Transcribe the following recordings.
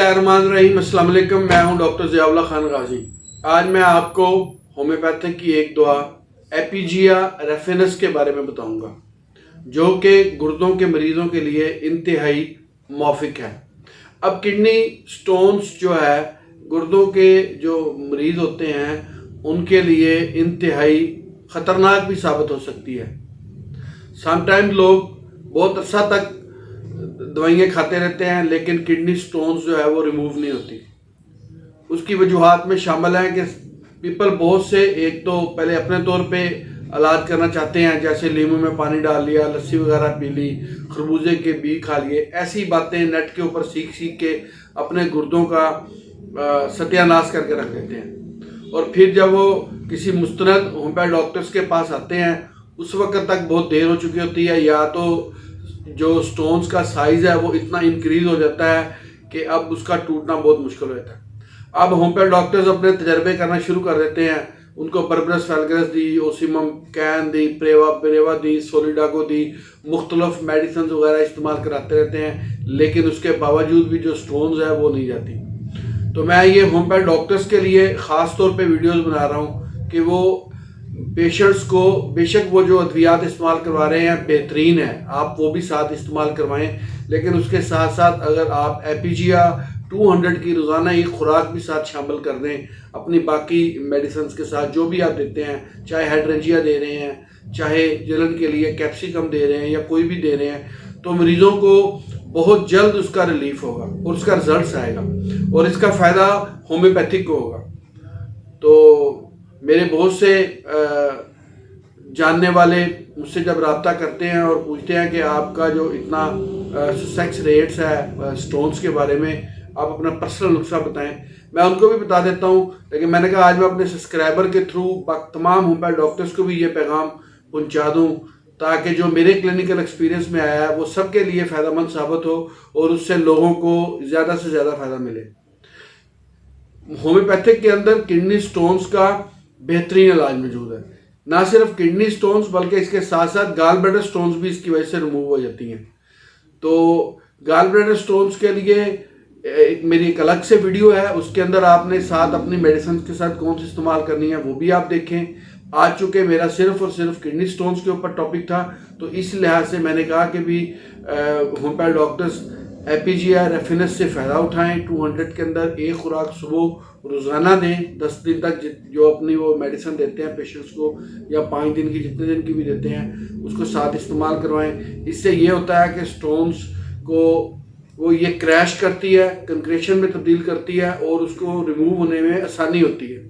बिस्मिल्लाहिर्रहमानिर्रहीम। अस्सलाम वालेकुम। मैं हूं डॉक्टर ज़ियाउल्लाह खान गाजी। आज मैं आपको होम्योपैथिक की एक दवा एपीजिया रेफिनस के बारे में बताऊंगा, जो कि गुर्दों के मरीज़ों के लिए इंतहाई मौफिक है। अब किडनी स्टोन्स जो है, गुर्दों के जो मरीज़ होते हैं उनके लिए इंतहाई ख़तरनाक भी साबित हो सकती है। समटाइम लोग बहुत अर्सा तक दवाइयाँ खाते रहते हैं, लेकिन किडनी स्टोन्स जो है वो रिमूव नहीं होती। उसकी वजूहात में शामिल हैं कि पीपल बहुत से एक तो पहले अपने तौर पे इलाज करना चाहते हैं, जैसे नींबू में पानी डाल लिया, लस्सी वगैरह पी ली, खरबूजे के बीज खा लिए। ऐसी बातें नेट के ऊपर सीख सीख के अपने गुर्दों का सत्यानाश करके रख देते हैं। और फिर जब वो किसी मुस्तनद होम्योपैथ डॉक्टर्स के पास आते हैं, उस वक्त तक बहुत देर हो चुकी होती है, या तो जो स्टोन्स का साइज़ है वो इतना इंक्रीज हो जाता है कि अब उसका टूटना बहुत मुश्किल हो जाता है। अब होम्योपैथ डॉक्टर्स अपने तजर्बे करना शुरू कर देते हैं। उनको बर्बरस वैल्गरस दी, ओसिमम कैन दी, प्रेवा दी, सोलिडागो दी, मुख्तलिफ मेडिसिन वगैरह इस्तेमाल कराते रहते हैं, लेकिन उसके बावजूद भी जो स्टोन्स है वो नहीं जाती। तो मैं ये होम्योपैथ डॉक्टर्स के लिए ख़ास तौर पे वीडियोस बना रहा हूँ कि वो पेशेंट्स को, बेशक वो जो अद्वियात इस्तेमाल करवा रहे हैं बेहतरीन है, आप वो भी साथ इस्तेमाल करवाएं, लेकिन उसके साथ साथ अगर आप एपीजिया 200 की रोज़ाना एक खुराक भी साथ शामिल कर दें अपनी बाकी मेडिसिन के साथ, जो भी आप देते हैं, चाहे हाइड्रेंजिया दे रहे हैं, चाहे जलन के लिए कैप्सिकम दे रहे हैं या कोई भी दे रहे हैं, तो मरीज़ों को बहुत जल्द उसका रिलीफ होगा और उसका रिजल्ट आएगा और इसका फ़ायदा होम्योपैथिक को होगा। तो मेरे बहुत से जानने वाले मुझसे जब रब्ता करते हैं और पूछते हैं कि आपका जो इतना सक्सेस रेट्स है स्टोन्स के बारे में, आप अपना पर्सनल नुस्खा बताएं, मैं उनको भी बता देता हूं। लेकिन मैंने कहा आज मैं अपने सब्सक्राइबर के थ्रू तमाम होम्योपैथ डॉक्टर्स को भी ये पैगाम पहुंचा दूं, ताकि जो मेरे क्लिनिकल एक्सपीरियंस में आया है वो सबके लिए फ़ायदेमंद साबित हो और उससे लोगों को ज़्यादा से ज़्यादा फ़ायदा मिले। होम्योपैथिक के अंदर किडनी स्टोन्स का बेहतरीन इलाज मौजूद है। ना सिर्फ किडनी स्टोन्स बल्कि इसके साथ साथ गाल ब्लैडर स्टोन्स भी इसकी वजह से रिमूव हो जाती हैं। तो गाल ब्लैडर स्टोन्स के लिए मेरी एक अलग से वीडियो है, उसके अंदर आपने साथ अपनी मेडिसिन के साथ कौन सी इस्तेमाल करनी है वो भी आप देखें। आज चूँकि मेरा सिर्फ और सिर्फ किडनी स्टोन्स के ऊपर टॉपिक था, तो इस लिहाज से मैंने कहा कि भी होम्योपैथ डॉक्टर्स एपीजिया रेफिनस से फ़ायदा उठाएं। 200 के अंदर एक खुराक सुबह रोज़ाना दें 10 दिन तक, जो अपनी वो मेडिसिन देते हैं पेशेंट्स को, या 5 दिन की, जितने दिन की भी देते हैं, उसको साथ इस्तेमाल करवाएं। इससे ये होता है कि स्टोन्स को वो ये क्रैश करती है, कंक्रेशन में तब्दील करती है और उसको रिमूव होने में आसानी होती है।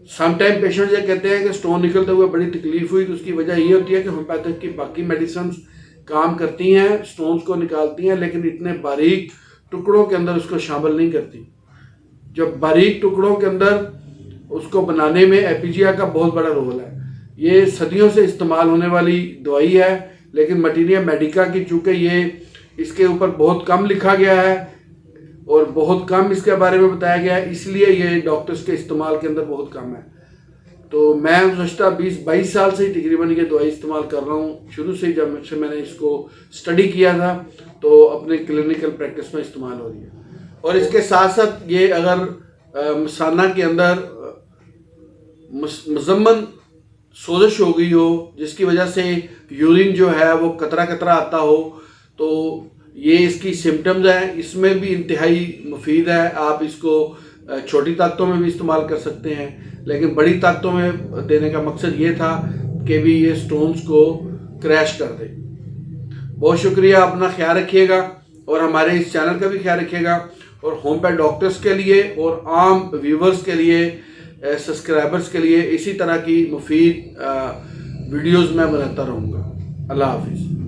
समटाइम पेशेंट्स ये कहते हैं कि स्टोन निकलते हुए बड़ी तकलीफ हुई, तो उसकी वजह ये होती है कि होम्योपैथिक की बाकी मेडिसिन काम करती हैं, स्टोन्स को निकालती हैं, लेकिन इतने बारीक टुकड़ों के अंदर उसको शामिल नहीं करती। जब बारीक टुकड़ों के अंदर उसको बनाने में एपीजिया का बहुत बड़ा रोल है। ये सदियों से इस्तेमाल होने वाली दवाई है, लेकिन मटीरिया मेडिका की चूँकि ये इसके ऊपर बहुत कम लिखा गया है और बहुत कम इसके बारे में बताया गया है, इसलिए ये डॉक्टर्स के इस्तेमाल के अंदर बहुत कम है। तो मैं गुज़श्ता 20-22 साल से ही तकरीबन ये दवाई इस्तेमाल कर रहा हूँ। शुरू से जब से मैंने इसको स्टडी किया था, तो अपने क्लिनिकल प्रैक्टिस में इस्तेमाल हो रही है। और इसके साथ साथ ये अगर मसाना के अंदर मुज़म्मन सोजिश हो गई हो, जिसकी वजह से यूरिन जो है वो कतरा कतरा आता हो, तो ये इसकी सिम्टम्स हैं। इसमें भी इंतहाई मुफीद है। आप इसको छोटी ताकतों में भी इस्तेमाल कर सकते हैं, लेकिन बड़ी ताकतों में देने का मकसद ये था कि भी ये स्टोन्स को क्रैश कर दे। बहुत शुक्रिया, अपना ख्याल रखिएगा और हमारे इस चैनल का भी ख्याल रखिएगा। और होम्योपैथ डॉक्टर्स के लिए और आम व्यूवर्स के लिए, सब्सक्राइबर्स के लिए इसी तरह की मुफीद वीडियोज़ मैं बनाता रहूँगा। अल्लाह हाफिज़।